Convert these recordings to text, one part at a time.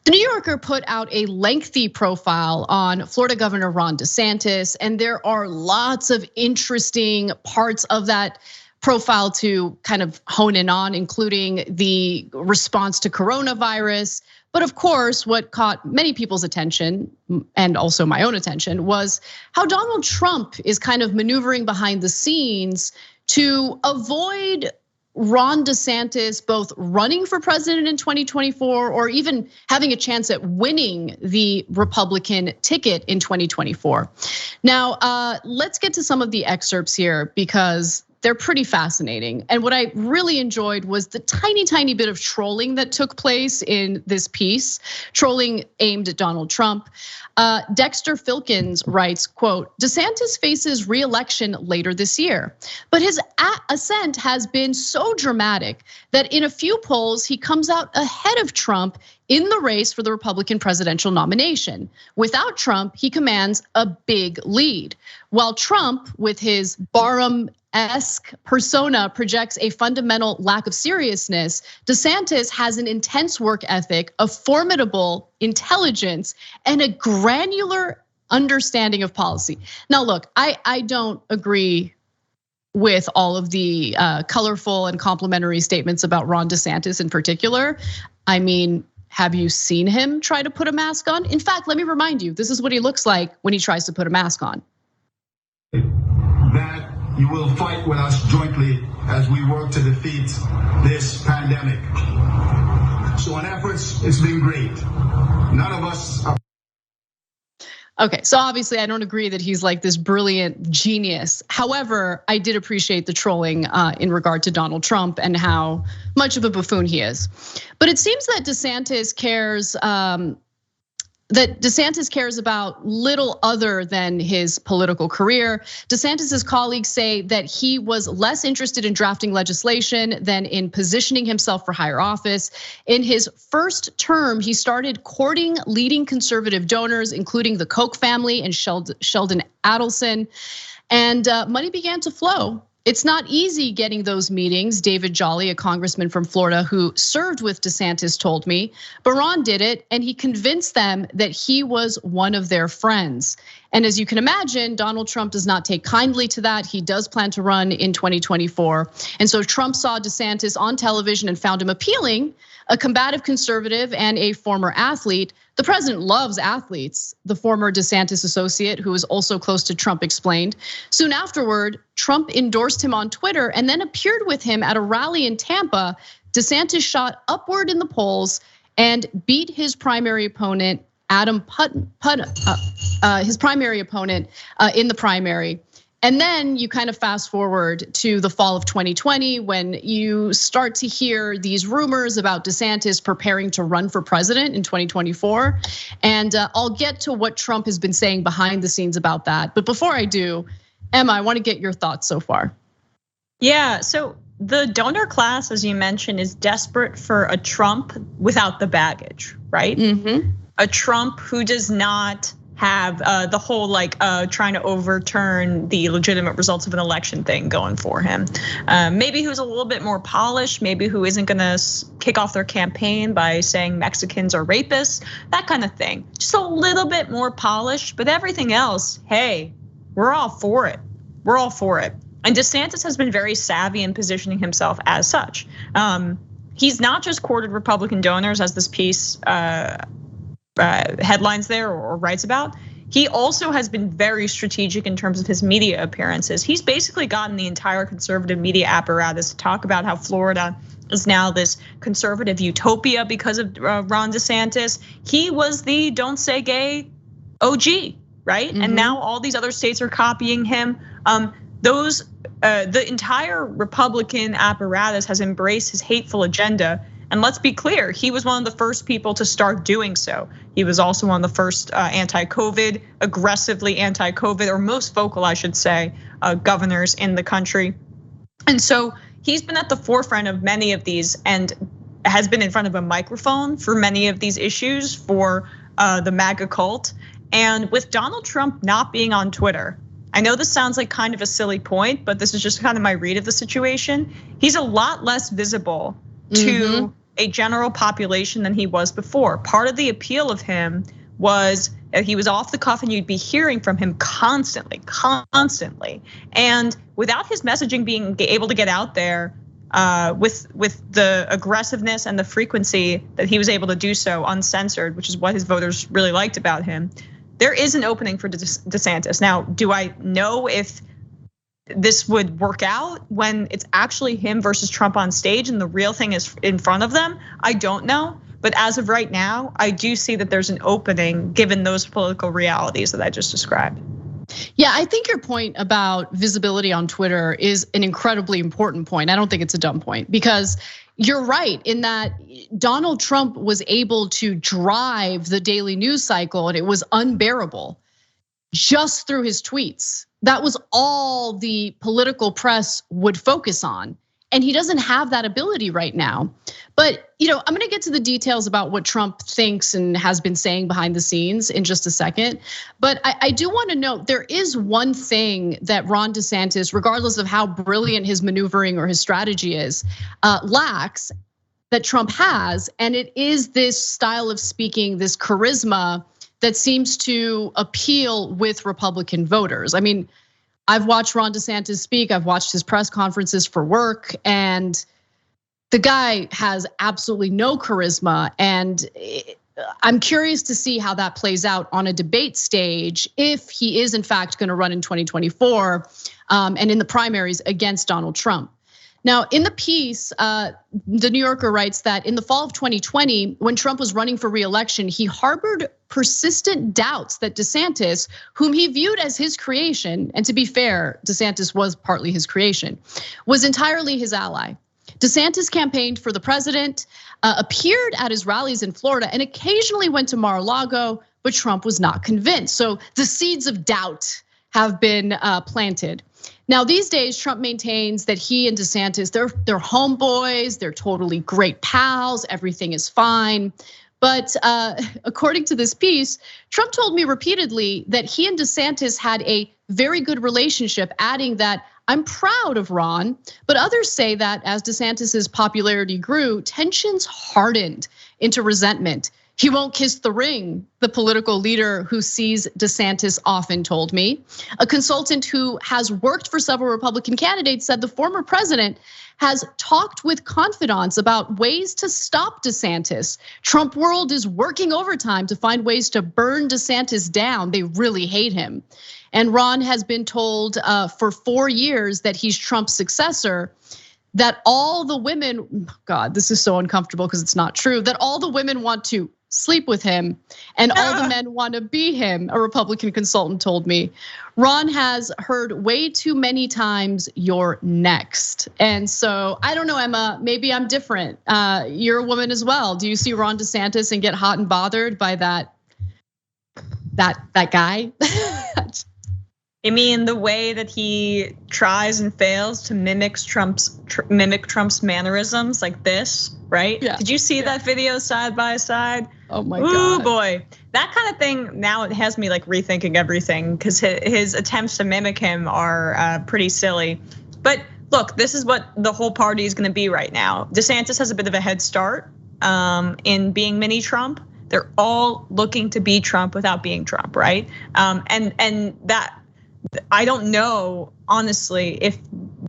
The New Yorker put out a lengthy profile on Florida Governor Ron DeSantis, and there are lots of interesting parts of that profile to kind of hone in on, including the response to coronavirus. But of course, what caught many people's attention, and also my own attention, was how Donald Trump is kind of maneuvering behind the scenes to avoid Ron DeSantis both running for president in 2024 or even having a chance at winning the Republican ticket in 2024. Now, let's get to some of the excerpts here because they're pretty fascinating. And what I really enjoyed was the tiny bit of trolling that took place in this piece, trolling aimed at Donald Trump. Dexter Filkins writes, quote, DeSantis faces re-election later this year, but his ascent has been so dramatic that in a few polls, he comes out ahead of Trump in the race for the Republican presidential nomination. Without Trump, he commands a big lead. While Trump, with his Barham-esque persona, projects a fundamental lack of seriousness, DeSantis has an intense work ethic, a formidable intelligence, and a granular understanding of policy. Now, look, I don't agree with all of the colorful and complimentary statements about Ron DeSantis in particular. I mean, have you seen him try to put a mask on? In fact, let me remind you, this is what he looks like when he tries to put a mask on. That you will fight with us jointly as we work to defeat this pandemic. So on efforts, it's been great. None of us are. Okay, so obviously I don't agree that he's like this brilliant genius. However, I did appreciate the trolling in regard to Donald Trump and how much of a buffoon he is. But it seems that DeSantis cares about little other than his political career. DeSantis's colleagues say that he was less interested in drafting legislation than in positioning himself for higher office. In his first term, he started courting leading conservative donors, including the Koch family and Sheldon Adelson, and money began to flow. It's not easy getting those meetings, David Jolly, a congressman from Florida who served with DeSantis, told me. But Ron did it, and he convinced them that he was one of their friends. And as you can imagine, Donald Trump does not take kindly to that. He does plan to run in 2024. And so Trump saw DeSantis on television and found him appealing, a combative conservative and a former athlete. The president loves athletes, the former DeSantis associate, who is also close to Trump, explained. Soon afterward, Trump endorsed him on Twitter and then appeared with him at a rally in Tampa. DeSantis shot upward in the polls and beat his primary opponent, Adam Putnam, his primary opponent in the primary. And then you kind of fast forward to the fall of 2020 when you start to hear these rumors about DeSantis preparing to run for president in 2024. And I'll get to what Trump has been saying behind the scenes about that. But before I do, Emma, I want to get your thoughts so far. Yeah, so the donor class, as you mentioned, is desperate for a Trump without the baggage, right? Mm-hmm. A Trump who does not have the whole trying to overturn the legitimate results of an election thing going for him. Maybe who's a little bit more polished, maybe who isn't gonna kick off their campaign by saying Mexicans are rapists, that kind of thing. Just a little bit more polished, but everything else, hey, we're all for it. We're all for it. And DeSantis has been very savvy in positioning himself as such. He's not just courted Republican donors, as this piece headlines there or writes about. He also has been very strategic in terms of his media appearances. He's basically gotten the entire conservative media apparatus to talk about how Florida is now this conservative utopia because of Ron DeSantis. He was the don't say gay OG, right? Mm-hmm. And now all these other states are copying him. The entire Republican apparatus has embraced his hateful agenda. And let's be clear, he was one of the first people to start doing so. He was also one of the first anti-COVID, aggressively anti-COVID, or most vocal, I should say, governors in the country. And so he's been at the forefront of many of these and has been in front of a microphone for many of these issues for the MAGA cult. And with Donald Trump not being on Twitter, I know this sounds like kind of a silly point, but this is just kind of my read of the situation. He's a lot less visible to a general population than he was before. Part of the appeal of him was he was off the cuff and you'd be hearing from him constantly. And without his messaging being able to get out there with the aggressiveness and the frequency that he was able to do so uncensored, which is what his voters really liked about him, there is an opening for DeSantis. Now, do I know if this would work out when it's actually him versus Trump on stage and the real thing is in front of them? I don't know. But as of right now, I do see that there's an opening given those political realities that I just described. Yeah, I think your point about visibility on Twitter is an incredibly important point. I don't think it's a dumb point, because you're right in that Donald Trump was able to drive the daily news cycle and it was unbearable just through his tweets. That was all the political press would focus on. And he doesn't have that ability right now. But I'm gonna get to the details about what Trump thinks and has been saying behind the scenes in just a second. But I do wanna note there is one thing that Ron DeSantis, regardless of how brilliant his maneuvering or his strategy is, lacks that Trump has. And it is this style of speaking, this charisma that seems to appeal with Republican voters. I mean, I've watched Ron DeSantis speak, I've watched his press conferences for work, and the guy has absolutely no charisma. And I'm curious to see how that plays out on a debate stage if he is in fact gonna run in 2024 and in the primaries against Donald Trump. Now, in the piece, the New Yorker writes that in the fall of 2020, when Trump was running for re-election, he harbored persistent doubts that DeSantis, whom he viewed as his creation, and to be fair, DeSantis was partly his creation, was entirely his ally. DeSantis campaigned for the president, appeared at his rallies in Florida, and occasionally went to Mar-a-Lago, but Trump was not convinced. So the seeds of doubt have been planted. Now, these days, Trump maintains that he and DeSantis, they're homeboys, they're totally great pals, everything is fine. But according to this piece, Trump told me repeatedly that he and DeSantis had a very good relationship, adding that I'm proud of Ron, but others say that as DeSantis's popularity grew, tensions hardened into resentment. He won't kiss the ring, the political leader who sees DeSantis often told me. A consultant who has worked for several Republican candidates said the former president has talked with confidants about ways to stop DeSantis. Trump world is working overtime to find ways to burn DeSantis down. They really hate him. And Ron has been told for 4 years that he's Trump's successor, that all the women, God, this is so uncomfortable because it's not true, that all the women want to sleep with him and all the men want to be him, a Republican consultant told me. Ron has heard way too many times, "You're next." And so I don't know, Emma, maybe I'm different. You're a woman as well. Do you see Ron DeSantis and get hot and bothered by that guy? I mean, the way that he tries and fails to mimic Trump's mannerisms like this, right? Yeah. Did you see that video side by side? Oh my God. Ooh boy, that kind of thing. Now it has me like rethinking everything because his attempts to mimic him are pretty silly. But look, this is what the whole party is going to be right now. DeSantis has a bit of a head start in being mini Trump. They're all looking to be Trump without being Trump, right? And that. I don't know, honestly, if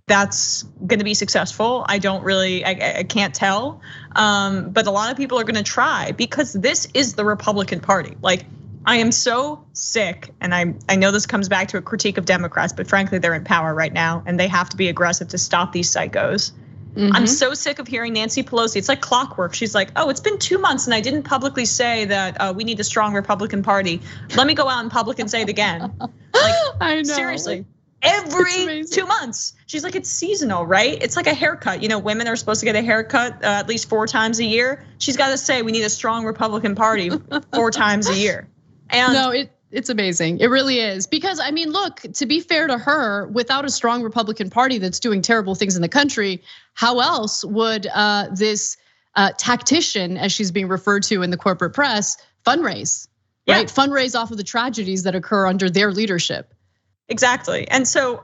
that's gonna be successful. I don't really, I can't tell. But a lot of people are gonna try because this is the Republican Party. Like, I am so sick, and I know this comes back to a critique of Democrats, but frankly, they're in power right now and they have to be aggressive to stop these psychos. I'm so sick of hearing Nancy Pelosi. It's like clockwork. She's like, oh, it's been 2 months and I didn't publicly say that we need a strong Republican Party. Let me go out in public and say it again. Like, I know. Seriously, every 2 months. She's like, it's seasonal, right? It's like a haircut. Women are supposed to get a haircut at least 4 times a year. She's got to say we need a strong Republican Party 4 times a year. And no, it's amazing. It really is. Because I mean, look, to be fair to her, without a strong Republican Party that's doing terrible things in the country, how else would this tactician, as she's being referred to in the corporate press, fundraise? Yeah. Right? Fundraise off of the tragedies that occur under their leadership. Exactly. And so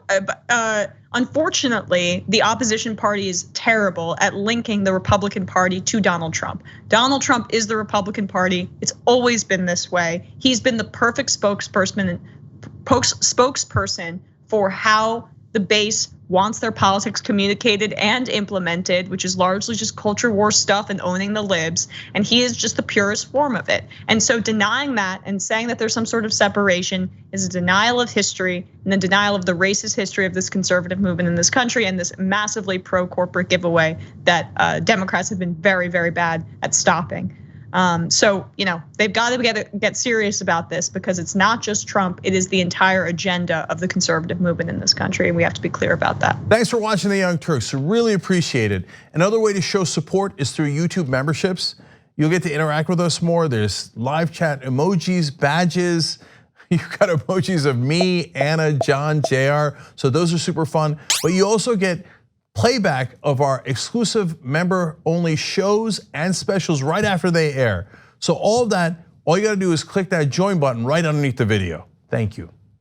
unfortunately, the opposition party is terrible at linking the Republican Party to Donald Trump. Donald Trump is the Republican Party. It's always been this way. He's been the perfect spokesperson for how the base wants their politics communicated and implemented, which is largely just culture war stuff and owning the libs. And he is just the purest form of it. And so denying that and saying that there's some sort of separation is a denial of history and a denial of the racist history of this conservative movement in this country and this massively pro-corporate giveaway that Democrats have been very, very bad at stopping. So, they've got to get serious about this because it's not just Trump, it is the entire agenda of the conservative movement in this country, and we have to be clear about that. Thanks for watching The Young Turks, really appreciate it. Another way to show support is through YouTube memberships. You'll get to interact with us more. There's live chat emojis, badges. You've got emojis of me, Anna, John, JR, so those are super fun. But you also get playback of our exclusive member-only shows and specials right after they air. So all of that, all you gotta do is click that join button right underneath the video. Thank you.